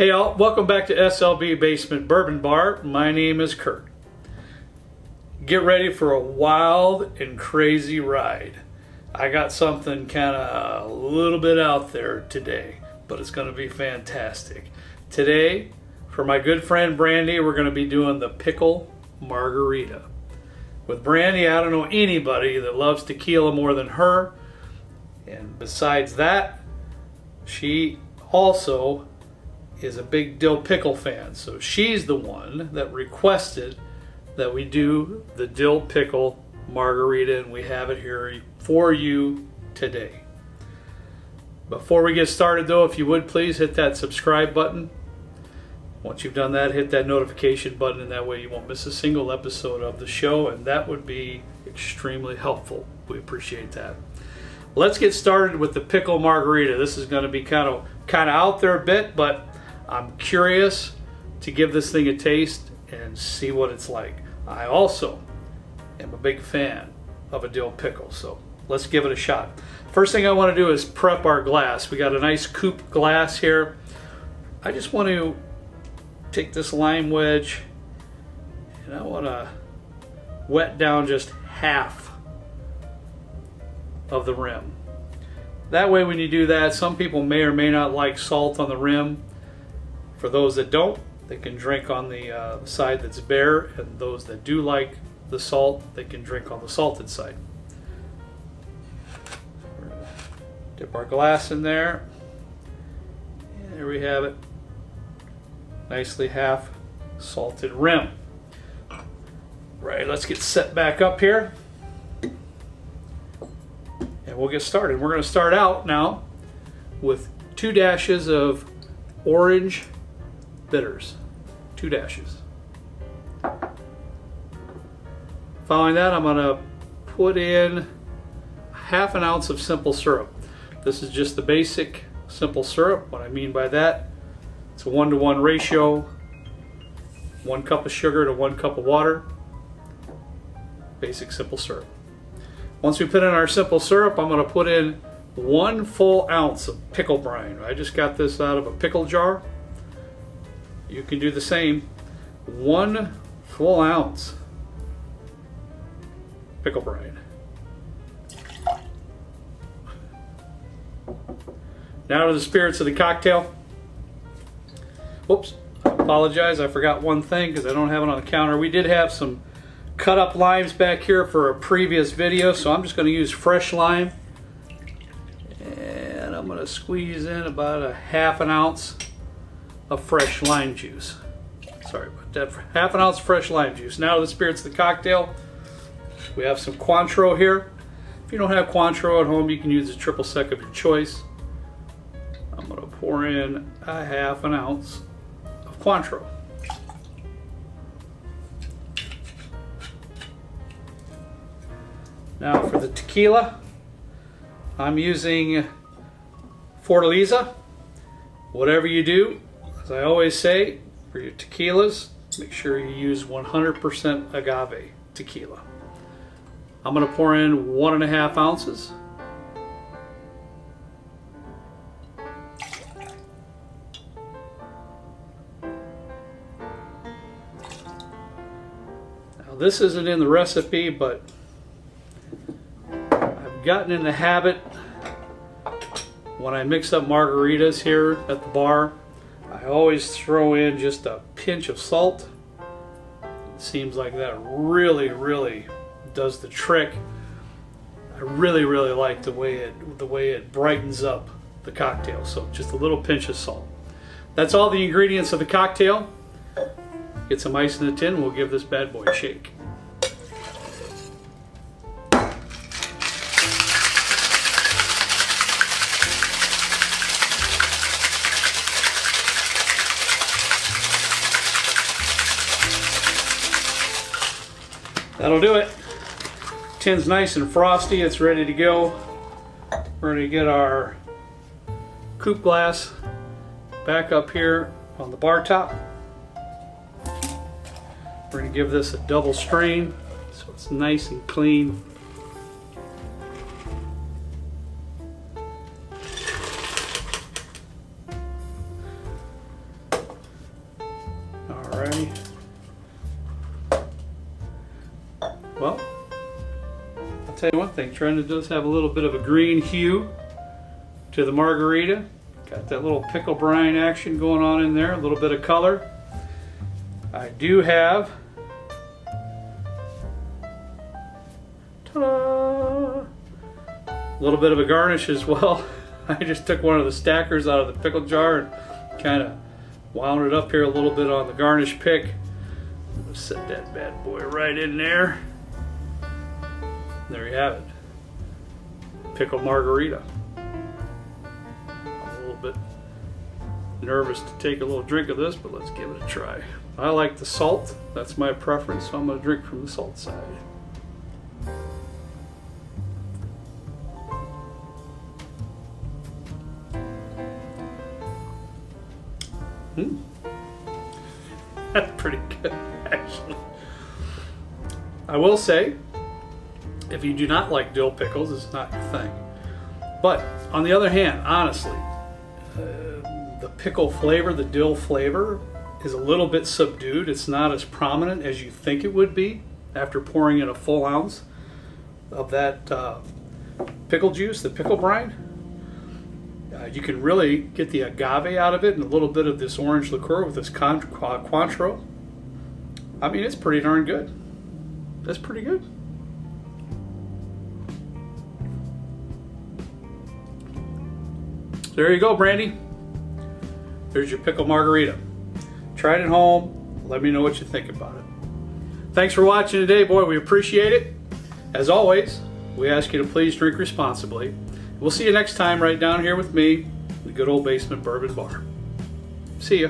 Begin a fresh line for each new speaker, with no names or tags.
Hey y'all, welcome back to SLB Basement Bourbon Bar. My name is Kurt. Get ready for a wild and crazy ride. I got something kind of a little bit out there today, but it's going to be fantastic. Today, for my good friend Brandy, we're going to be doing the Pickle Margarita. With Brandy, I don't know anybody that loves tequila more than her. And besides that, she also is a big dill pickle fan. So she's the one that requested that we do the dill pickle margarita, and we have it here for you today. Before we get started though, if you would please hit that subscribe button. Once you've done that, hit that notification button, and that way you won't miss a single episode of the show, and that would be extremely helpful. We appreciate that. Let's get started with the pickle margarita. This is going to be kind of out there a bit, but I'm curious to give this thing a taste and see what it's like. I also am a big fan of a dill pickle, so let's give it a shot. First thing I want to do is prep our glass. We got a nice coupe glass here. I just want to take this lime wedge and I want to wet down just half of the rim. That way when you do that, some people may or may not like salt on the rim. For those that don't, they can drink on the side that's bare, and those that do like the salt, they can drink on the salted side. We're gonna dip our glass in there. And there we have it. Nicely half salted rim. Right, let's get set back up here. And we'll get started. We're going to start out now with 2 dashes of orange bitters. 2 dashes. Following that, I'm going to put in half an ounce of simple syrup. This is just the basic simple syrup. What I mean by that, it's a 1-to-1 ratio. 1 cup of sugar to 1 cup of water. Basic simple syrup. Once we put in our simple syrup, I'm going to put in 1 full ounce of pickle brine. I just got this out of a pickle jar. You can do the same. 1 full ounce pickle brine. Now to the spirits of the cocktail. Whoops, I apologize. I forgot one thing because I don't have it on the counter. We did have some cut up limes back here for a previous video, so I'm just going to use fresh lime. And I'm going to squeeze in about a half an ounce of fresh lime juice. Sorry about that. Half an ounce of fresh lime juice. Now to the spirits of the cocktail. We have some Cointreau here. If you don't have Cointreau at home, you can use a triple sec of your choice. I'm going to pour in a half an ounce of Cointreau. Now for the tequila, I'm using Fortaleza. Whatever you do, as I always say, for your tequilas, make sure you use 100% agave tequila. I'm going to pour in 1.5 ounces. Now this isn't in the recipe, but I've gotten in the habit when I mix up margaritas here at the bar, I always throw in just a pinch of salt. It seems like that really does the trick. I really like the way it brightens up the cocktail. So just a little pinch of salt. That's all the ingredients of the cocktail. Get some ice in the tin. We'll give this bad boy a shake. That'll do it. Tin's nice and frosty. It's ready to go. We're going to get our coupe glass back up here on the bar top. We're going to give this a double strain so it's nice and clean. Brandy. Well, I'll tell you one thing, Trent does have a little bit of a green hue to the margarita. Got that little pickle brine action going on in there, a little bit of color. I do have, ta-da, a little bit of a garnish as well. I just took one of the stackers out of the pickle jar and kind of wound it up here a little bit on the garnish pick. Set that bad boy right in there. There you have it. Pickle margarita. I'm a little bit nervous to take a little drink of this, but let's give it a try. I like the salt. That's my preference, so I'm going to drink from the salt side. That's pretty good, actually. I will say, if you do not like dill pickles, it's not your thing. But on the other hand, honestly, the pickle flavor, the dill flavor, is a little bit subdued. It's not as prominent as you think it would be after pouring in a full ounce of that pickle juice, the pickle brine. You can really get the agave out of it and a little bit of this orange liqueur with this Cointreau. I mean, it's pretty darn good. That's pretty good. So there you go, Brandy. There's your pickle margarita. Try it at home. Let me know what you think about it. Thanks for watching today, boy. We appreciate it. As always, we ask you to please drink responsibly. We'll see you next time right down here with me, the good old basement bourbon bar. See ya.